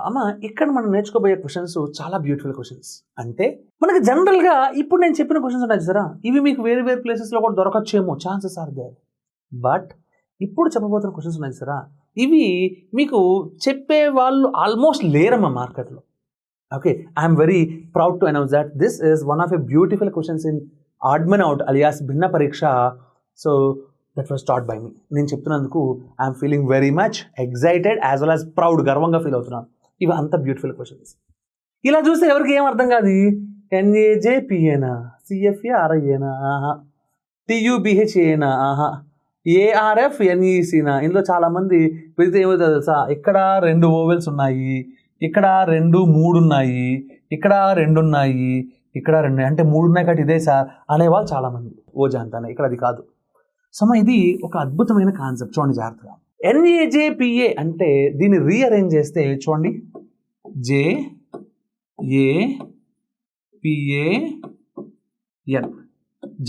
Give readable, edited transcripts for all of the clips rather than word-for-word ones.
అమ్మ ఇక్కడ మనం నేర్చుకోబోయే క్వశ్చన్స్ చాలా బ్యూటిఫుల్ క్వశ్చన్స్. అంటే మనకి జనరల్గా ఇప్పుడు నేను చెప్పిన క్వశ్చన్స్ ఉన్నాయి సరే, ఇవి మీకు వేరే వేరే ప్లేసెస్లో కూడా దొరకచ్చేమో, ఛాన్సెస్ ఆర్ దేర్. బట్ ఇప్పుడు చెప్పబోతున్న క్వశ్చన్స్ ఉన్నాయి సరే, ఇవి మీకు చెప్పే వాళ్ళు ఆల్మోస్ట్ లేరమ్మా మార్కెట్లో. Okay, I'm very proud to announce that this is one of a beautiful questions in odd man out alias భిన్న పరీక్ష. So that was taught by me. నేను చెప్తున్నందుకు I'm feeling very much excited as well as proud, గర్వంగా feel అవుతున్నాను. ఇవి అంత beautiful questions. ఇలా చూస్తే ఎవరికి ఏం అర్థం కాదు. NAJPAనా, CFARIAనా, ఆహా, TUBHAనా, ఆహా, ARFNECనా. ఇందులో చాలామంది వెళ్తే ఏమవుతుంది తెలుసా, ఇక్కడ 2 ఓవెల్స్ ఉన్నాయి, ఇక్కడ 2 3 ఉన్నాయి, ఇక్కడ 2 ఉన్నాయి, ఇక్కడ 2 అంటే 3 ఉన్నాయి కాబట్టి ఇదే సార్ అనేవాళ్ళు చాలామంది. ఓజాంతానే, ఇక్కడ అది కాదు. సమ ఇది ఒక అద్భుతమైన కాన్సెప్ట్, చూడండి జాగ్రత్తగా. NAJPA అంటే దీన్ని రీఅరేంజ్ చేస్తే చూడండి, JAPAN,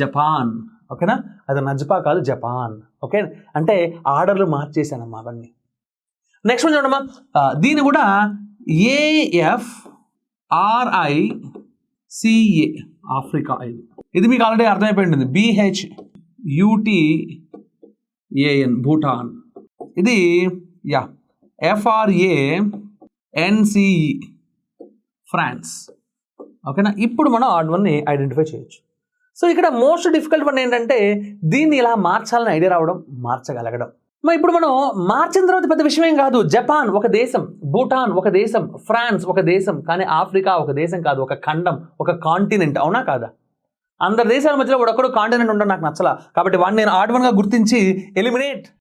జపాన్. ఓకేనా, అది నజపా కాదు, జపాన్. ఓకే, అంటే ఆర్డర్లు మార్చేసానమ్మా అవన్నీ. నెక్స్ట్ వన్ చూడమ్మా, దీన్ని కూడా AFRICA, ఆఫ్రికా. ఇది మీకు ఆల్రెడీ అర్థమైపోయింది. BHUTAN, భూటాన్. ఇది FRANCE, ఫ్రాన్స్. ఓకేనా, ఇప్పుడు మనం ఆడ్ వన్ని ఐడెంటిఫై చేయొచ్చు. సో ఇక్కడ మోస్ట్ డిఫికల్ట్ వన్ ఏంటంటే దీన్ని ఇలా మార్చాలని ఐడియా రావడం, మార్చగలగడం. మరి ఇప్పుడు మనం మార్చిన తర్వాత పెద్ద విషయం ఏం కాదు. జపాన్ ఒక దేశం, భూటాన్ ఒక దేశం, ఫ్రాన్స్ ఒక దేశం, కానీ ఆఫ్రికా ఒక దేశం కాదు, ఒక ఖండం, ఒక కాంటినెంట్. అవునా కాదా? అందరి దేశాల మధ్యలో ఒక్కడు కాంటినెంట్ ఉండడం నాకు నచ్చలా, కాబట్టి వాడిని నేను ఆడ్ వన్గా గుర్తించి ఎలిమినేట్